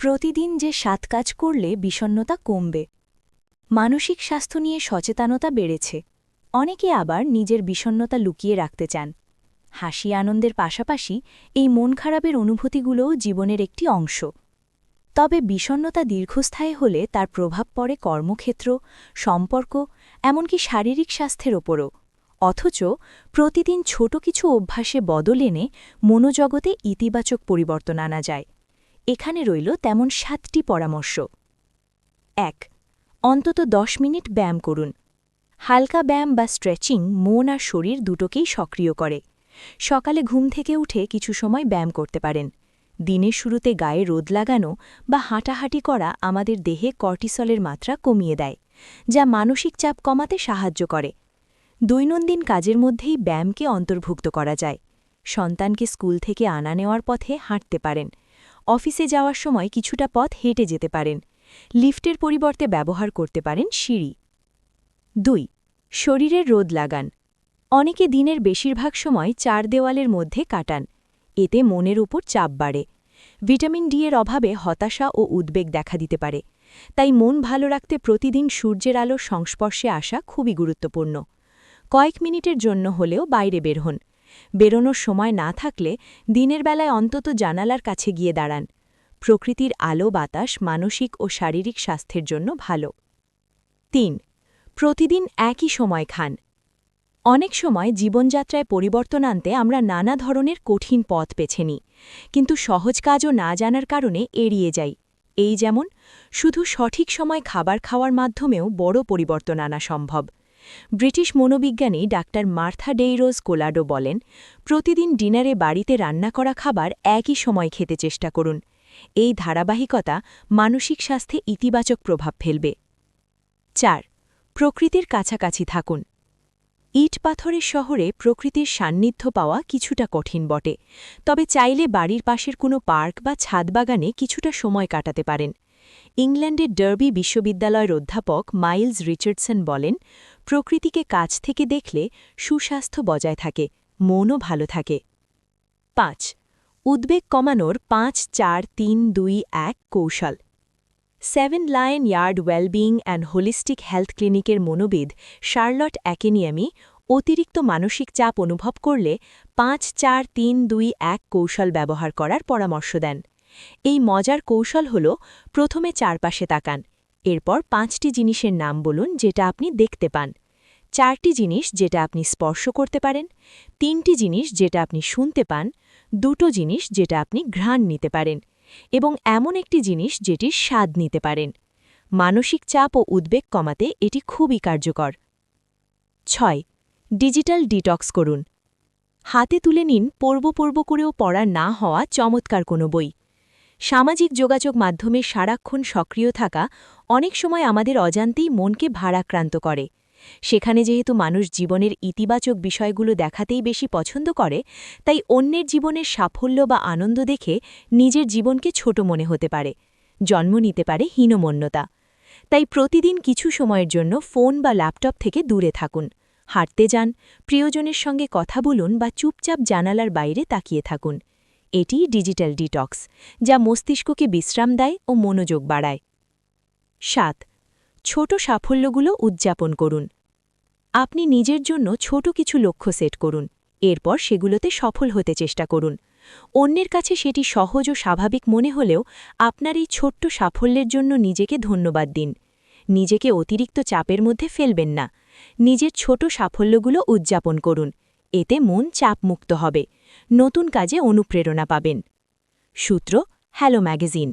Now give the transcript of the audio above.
প্রতিদিন যে 7 কাজ করলে বিষণ্ণতা কমবে। মানসিক স্বাস্থ্য নিয়ে সচেতনতা বেড়েছে। অনেকে আবার নিজের বিষণ্ণতা লুকিয়ে রাখতে চান। হাসি আনন্দের পাশাপাশি এই মন খারাপের অনুভূতিগুলোও জীবনের একটি অংশ। তবে বিষণ্ণতা দীর্ঘস্থায়ী হলে তার প্রভাব পড়ে কর্মক্ষেত্র, সম্পর্ক, এমনকি শারীরিক স্বাস্থ্যের ওপরও। অথচ প্রতিদিন ছোট কিছু অভ্যাসে বদল এনে মনোজগতে ইতিবাচক পরিবর্তন আনা যায়। এখানে রইল তেমন 7টি পরামর্শ। ১. অন্তত 10 মিনিট ব্যায়াম করুন। হালকা ব্যায়াম বা স্ট্রেচিং মন আর শরীর দুটোকেই সক্রিয় করে। সকালে ঘুম থেকে উঠে কিছু সময় ব্যায়াম করতে পারেন। দিনের শুরুতে গায়ে রোদ লাগানো বা হাঁটাহাঁটি করা আমাদের দেহে কর্টিসলের মাত্রা কমিয়ে দেয়, যা মানসিক চাপ কমাতে সাহায্য করে। দৈনন্দিন কাজের মধ্যেই ব্যায়ামকে অন্তর্ভুক্ত করা যায়। সন্তানকে স্কুল থেকে আনা নেওয়ার পথে হাঁটতে পারেন। অফিসে যাওয়ার সময় কিছুটা পথ হেঁটে যেতে পারেন। লিফটের পরিবর্তে ব্যবহার করতে পারেন সিঁড়ি। ২. শরীরের রোদ লাগান। অনেকে দিনের বেশিরভাগ সময় 4 দেওয়ালের মধ্যে কাটান। এতে মনের উপর চাপ বাড়ে। ভিটামিন ডি এর অভাবে হতাশা ও উদ্বেগ দেখা দিতে পারে। তাই মন ভালো রাখতে প্রতিদিন সূর্যের আলোর সংস্পর্শে আসা খুবই গুরুত্বপূর্ণ। কয়েক মিনিটের জন্য হলেও বাইরে বের হন। বেরোনোর সময় না থাকলে দিনের বেলায় অন্তত জানালার কাছে গিয়ে দাঁড়ান। প্রকৃতির আলো বাতাস মানসিক ও শারীরিক স্বাস্থ্যের জন্য ভালো। ৩. প্রতিদিন একই সময় খান। অনেক সময় জীবনযাত্রায় পরিবর্তন আনতে আমরা নানা ধরনের কঠিন পথ বেছে নিই, কিন্তু সহজ কাজও না জানার কারণে এড়িয়ে যাই। এই যেমন শুধু সঠিক সময় খাবার খাওয়ার মাধ্যমেও বড় পরিবর্তন আনা সম্ভব। ব্রিটিশ মনোবিজ্ঞানী ডাক্তার মার্থা ডেইরোজ কোলাডো বলেন, প্রতিদিন ডিনারে বাড়িতে রান্না করা খাবার একই সময় খেতে চেষ্টা করুন। এই ধারাবাহিকতা মানসিক স্বাস্থ্যে ইতিবাচক প্রভাব ফেলবে। ৪. প্রকৃতির কাছাকাছি থাকুন। ইট পাথরের শহরে প্রকৃতির সান্নিধ্য পাওয়া কিছুটা কঠিন বটে, তবে চাইলে বাড়ির পাশের কোনো পার্ক বা ছাদবাগানে কিছুটা সময় কাটাতে পারেন। ইংল্যান্ডের ডার্বি বিশ্ববিদ্যালয়ের অধ্যাপক মাইলস রিচার্ডসন বলেন, প্রকৃতিকে কাছ থেকে দেখলে সুস্বাস্থ্য বজায় থাকে, মনও ভালো থাকে। ৫. উদ্বেগ কমানোর ৫-৪-৩-২-১ কৌশল। 7 lion yard wellbeing and holistic health ক্লিনিকের মনোবিদ শার্লট অ্যাকেনিয়ামি অতিরিক্ত মানসিক চাপ অনুভব করলে ৫-৪-৩-২-১ কৌশল ব্যবহার করার পরামর্শ দেন। এই মজার কৌশল হল, প্রথমে চারপাশে তাকান, এরপর 5টি জিনিসের নাম বলুন যেটা আপনি দেখতে পান, 4টি জিনিস যেটা আপনি স্পর্শ করতে পারেন, 3টি জিনিস যেটা আপনি শুনতে পান, 2টো জিনিস যেটা আপনি ঘ্রাণ নিতে পারেন, এবং এমন একটি জিনিস যেটির স্বাদ নিতে পারেন। মানসিক চাপ ও উদ্বেগ কমাতে এটি খুবই কার্যকর। ৬. ডিজিটাল ডিটক্স করুন। হাতে তুলে নিন পড়ব করেও পড়া না হওয়া চমৎকার কোনো বই। সামাজিক যোগাযোগ মাধ্যমে সারাক্ষণ সক্রিয় থাকা অনেক সময় আমাদের অজান্তেই মনকে ভারাক্রান্ত করে। সেখানে যেহেতু মানুষ জীবনের ইতিবাচক বিষয়গুলো দেখাতেই বেশি পছন্দ করে, তাই অন্যের জীবনের সাফল্য বা আনন্দ দেখে নিজের জীবনকে ছোট মনে হতে পারে, জন্ম নিতে পারে হীনমন্যতা। তাই প্রতিদিন কিছু সময়ের জন্য ফোন বা ল্যাপটপ থেকে দূরে থাকুন, হাঁটতে যান, প্রিয়জনের সঙ্গে কথা বলুন বা চুপচাপ জানালার বাইরে তাকিয়ে থাকুন। এটি ডিজিটাল ডিটক্স, যা মস্তিষ্ককে বিশ্রাম দেয় ও মনোযোগ বাড়ায়। ৭. ছোট সাফল্যগুলো উদযাপন করুন। আপনি নিজের জন্য ছোট কিছু লক্ষ্য সেট করুন, এরপর সেগুলোতে সফল হতে চেষ্টা করুন। অন্যের কাছে সেটি সহজ ও স্বাভাবিক মনে হলেও আপনার এই ছোট্ট সাফল্যের জন্য নিজেকে ধন্যবাদ দিন। নিজেকে অতিরিক্ত চাপের মধ্যে ফেলবেন না। নিজের ছোট সাফল্যগুলো উদযাপন করুন, এতে মন চাপমুক্ত হবে, নতুন কাজে অনুপ্রেরণা পাবেন। সূত্র: হ্যালো ম্যাগাজিন।